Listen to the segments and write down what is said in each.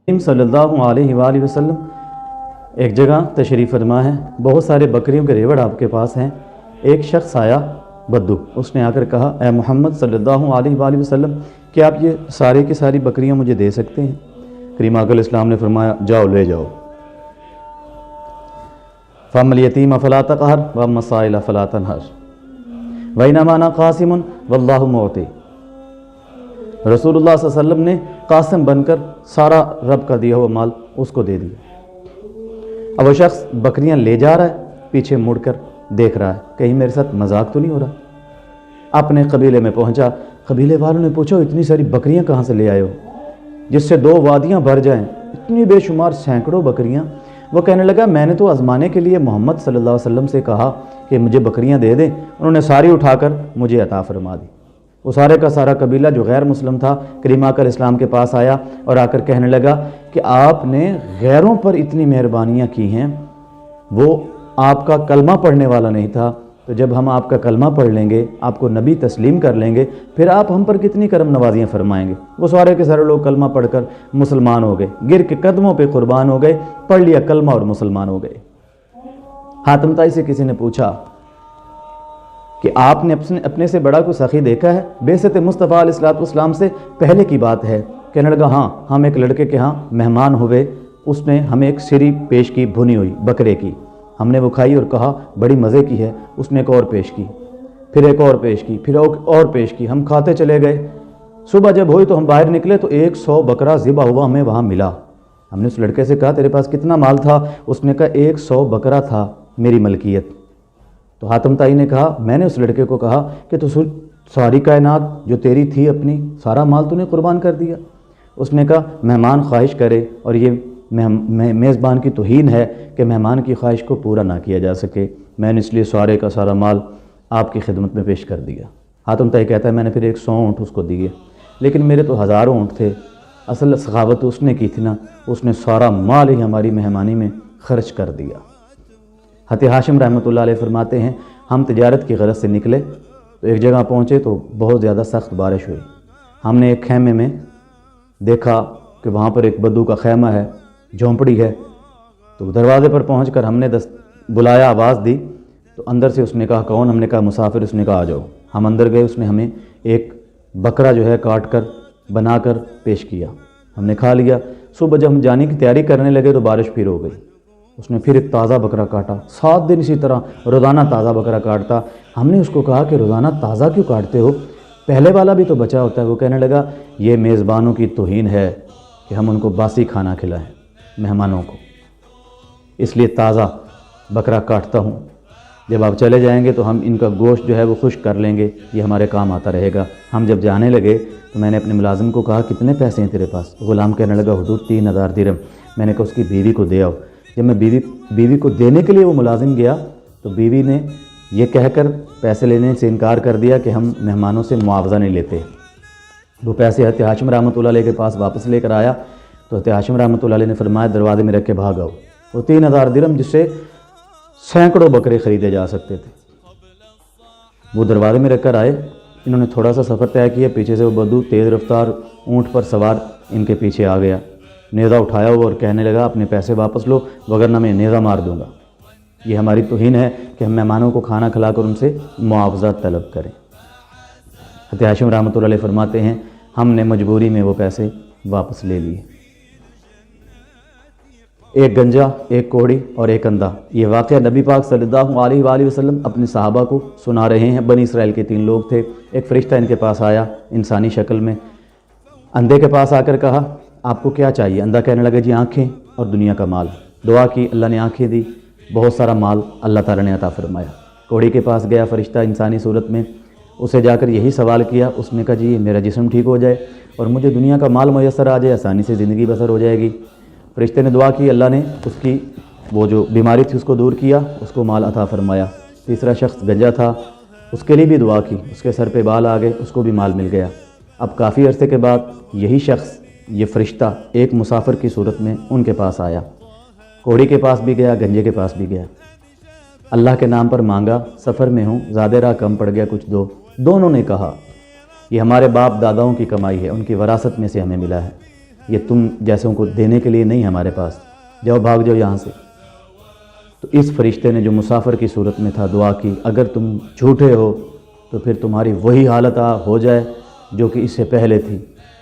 सल्लल्लाहु अलैहि वसल्लम एक जगह तशरीफ़ फरमा है, बहुत सारे बकरियों के रेवड़ आपके पास हैं। एक शख्स आया बद्दू, उसने आकर कहा, ए मोहम्मद सल्लल्लाहु अलैहि वसल्लम, क्या आप ये सारे की सारी बकरियां मुझे दे सकते हैं? करीम आक़ा इस्लाम ने फरमाया, जाओ ले जाओ। फ़अम्मल यतीम फ़ला तक़हर वअम्मा साइल फ़ला तनहर वइन्नमा अना क़ासिमुन वल्लाहु मुअती। रसूलुल्लाह सल्लल्लाहु अलैहि वसल्लम ने कासिम बनकर सारा रब का दिया हुआ माल उसको दे दिया। अब वो शख्स बकरियां ले जा रहा है, पीछे मुड़कर देख रहा है, कहीं मेरे साथ मजाक तो नहीं हो रहा। अपने कबीले में पहुंचा, कबीले वालों ने पूछा, इतनी सारी बकरियां कहाँ से ले आए हो, जिससे 2 वादियां भर जाएं, इतनी बेशुमार सैकड़ों बकरियां। वो कहने लगा, मैंने तो आजमाने के लिए मोहम्मद सल्लल्लाहु अलैहि वसल्लम से कहा कि मुझे बकरियां दे दें, उन्होंने सारी उठाकर मुझे अता फरमा दी। वो सारे का सारा कबीला जो गैर मुस्लिम था, करीम आक़ा इस्लाम के पास आया और आकर कहने लगा कि आपने गैरों पर इतनी मेहरबानियाँ की हैं, वो आपका कलमा पढ़ने वाला नहीं था, तो जब हम आपका कलमा पढ़ लेंगे, आपको नबी तस्लीम कर लेंगे, फिर आप हम पर कितनी करम नवाजियाँ फरमाएंगे। वो सारे के सारे लोग कलमा पढ़कर मुसलमान हो गए, गिर के कदमों पे कुर्बान हो गए, पढ़ लिया कलमा और मुसलमान हो गए। हातिम ताई से किसी ने पूछा कि आपने अपने से बड़ा कोई सखी देखा है? बेशत मुस्तफ़ा अलैहिस्सलाम से पहले की बात है। कहने लगा, हाँ, हम एक लड़के के यहाँ मेहमान हुए, उसने हमें एक सिरी पेश की, भुनी हुई बकरे की। हमने वो खाई और कहा बड़ी मज़े की है। उसने एक और पेश की, फिर एक और पेश की, फिर और पेश की। हम खाते चले गए। सुबह जब हुई तो हम बाहर निकले तो 100 बकरा ज़िबा हुआ हमें वहाँ मिला। हमने उस लड़के से कहा, तेरे पास कितना माल था? उसने कहा, 100 बकरा था मेरी मलकियत। तो हातिम ताई ने कहा, मैंने उस लड़के को कहा कि तो सारी कायनात जो तेरी थी अपनी, सारा माल तूने कुर्बान कर दिया। उसने कहा, मेहमान ख्वाहिश करे और ये मेज़बान की तौहीन है कि मेहमान की ख्वाहिश को पूरा ना किया जा सके, मैंने इसलिए सारे का सारा माल आपकी खिदमत में पेश कर दिया। हातिम ताई कहता है, मैंने फिर 100 ऊँट उसको दिए, लेकिन मेरे तो हज़ारों ऊँट थे। असल सखावत उसने की थी ना, उसने सारा माल ही हमारी मेहमानी में खर्च कर दिया। हती हाशिम रहमतुल्लाह अलैह फरमाते हैं, हम तिजारत की गरज से निकले तो एक जगह पहुँचे तो बहुत ज़्यादा सख्त बारिश हुई। हमने एक खैमे में देखा कि वहाँ पर एक बद्दू का खैमा है, झोंपड़ी है। तो दरवाज़े पर पहुंचकर हमने बुलाया, आवाज़ दी, तो अंदर से उसने कहा, कौन? हमने कहा, मुसाफिर। उसने कहा, आ जाओ। हम अंदर गए, उसने हमें एक बकरा जो है काट कर बनाकर पेश किया, हमने खा लिया। सुबह जब हम जाने की तैयारी करने लगे तो बारिश फिर हो गई। उसने फिर एक ताज़ा बकरा काटा। 7 दिन इसी तरह रोज़ाना ताज़ा बकरा काटता। हमने उसको कहा कि रोज़ाना ताज़ा क्यों काटते हो, पहले वाला भी तो बचा होता है। वो कहने लगा, ये मेज़बानों की तौहीन है कि हम उनको बासी खाना खिलाएं मेहमानों को, इसलिए ताज़ा बकरा काटता हूँ। जब आप चले जाएंगे तो हम इनका गोश्त जो है वो खुश्क कर लेंगे, ये हमारे काम आता रहेगा। हम जब जाने लगे तो मैंने अपने मुलाजिम को कहा, कितने पैसे हैं तेरे पास? गुलाम कहने लगा, हुजूर 3000 दिरहम। मैंने कहा, उसकी बीवी को दे आओ। जब मैं बीवी को देने के लिए वो मुलाजिम गया तो बीवी ने ये कहकर पैसे लेने से इनकार कर दिया कि हम मेहमानों से मुआवजा नहीं लेते। वो पैसे हज़रत हाशिम रहमतुल्लाह अलैह के पास वापस लेकर आया तो हज़रत हाशिम रहमतुल्लाह अलैह ने फरमाया, दरवाजे में रख के भाग आओ। वो 3000 दिरहम, जिससे सैकड़ों बकरे ख़रीदे जा सकते थे, वो दरवाजे में रख कर आए। इन्होंने थोड़ा सा सफ़र तय किया, पीछे से वो बद्दू तेज़ रफ्तार ऊँट पर सवार इनके पीछे आ गया, नेज़ा उठाया हुआ और कहने लगा, अपने पैसे वापस लो वगरना मैं नेज़ा मार दूँगा। ये हमारी तौहीन है कि हम मेहमानों को खाना खिलाकर उनसे मुआवजा तलब करें। हज़रत हाशिम रहमतुल्लाह अलैह फरमाते हैं, हमने मजबूरी में वो पैसे वापस ले लिए। एक गंजा, एक कोड़ी और एक अंधा, ये वाक़या नबी पाक सल्लल्लाहु अलैहि वसल्लम अपने सहाबा को सुना रहे हैं। बनी इसराइल के 3 लोग थे। एक फ़रिश्ता इनके पास आया इंसानी शक्ल में, अंधे के पास आकर कहा, आपको क्या चाहिए? अंधा कहने लगा, जी आँखें और दुनिया का माल। दुआ की, अल्लाह ने आँखें दी, बहुत सारा माल अल्लाह ताला ने अता फरमाया। कोड़ी के पास गया फ़रिश्ता इंसानी सूरत में, उसे जाकर यही सवाल किया। उसने कहा, जी मेरा जिस्म ठीक हो जाए और मुझे दुनिया का माल मुयस्सर आ जाए, आसानी से ज़िंदगी बसर हो जाएगी। फ़रिश्ते ने दुआ की, अल्लाह ने उसकी वो जो बीमारी थी उसको दूर किया, उसको माल अता फरमाया। तीसरा शख्स गंजा था, उसके लिए भी दुआ की, उसके सर पे बाल आ गए, उसको भी माल मिल गया। अब काफ़ी अरसे के बाद यही शख्स, ये फ़रिश्ता एक मुसाफिर की सूरत में उनके पास आया। कोड़ी के पास भी गया, गंजे के पास भी गया, अल्लाह के नाम पर मांगा, सफ़र में हूँ, ज़्यादा राह कम पड़ गया, कुछ दो। दोनों ने कहा, ये हमारे बाप दादाओं की कमाई है, उनकी वरासत में से हमें मिला है। یہ تم جیسوں کو دینے کے لیے نہیں ہے ہمارے پاس، جاؤ بھاگ جاؤ یہاں سے۔ تو اس فرشتے نے جو مسافر کی صورت میں تھا دعا کی، اگر تم جھوٹے ہو تو پھر تمہاری وہی حالت ہو جائے جو کہ اس سے پہلے تھی۔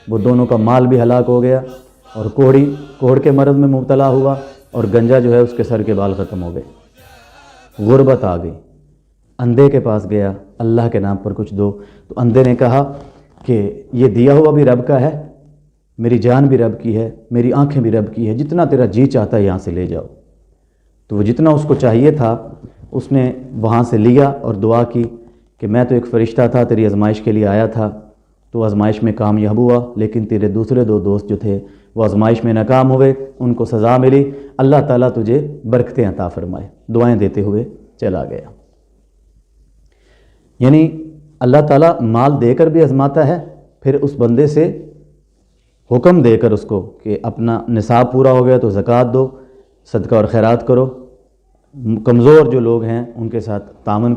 وہ دونوں کا مال بھی ہلاک ہو گیا، اور کوڑ کے مرض میں مبتلا ہوا، اور گنجا جو ہے اس کے سر کے بال ختم ہو گئے۔ غربت آ گئی۔ اندھے کے پاس گیا، اللہ کے نام پر کچھ دو۔ تو اندھے نے کہا کہ یہ دیا ہوا بھی رب کا ہے، میری جان بھی رب کی ہے، میری آنکھیں بھی رب کی ہے، جتنا تیرا جی چاہتا ہے یہاں سے لے جاؤ۔ تو وہ جتنا اس کو چاہیے تھا اس نے وہاں سے لیا، اور دعا کی کہ میں تو ایک فرشتہ تھا، تیری آزمائش کے لیے آیا تھا، تو آزمائش میں کامیاب ہوا، لیکن تیرے دوسرے دو دوست جو تھے وہ آزمائش میں ناکام ہوئے، ان کو سزا ملی، اللہ تعالیٰ تجھے برکتیں عطا فرمائے۔ دعائیں دیتے ہوئے چلا گیا۔ یعنی اللہ تعالیٰ مال دے کر بھی آزماتا ہے، پھر اس بندے سے حکم دے کر اس کو کہ اپنا نصاب پورا ہو گیا تو زکوٰۃ دو، صدقہ اور خیرات کرو، کمزور جو لوگ ہیں ان کے ساتھ تعاون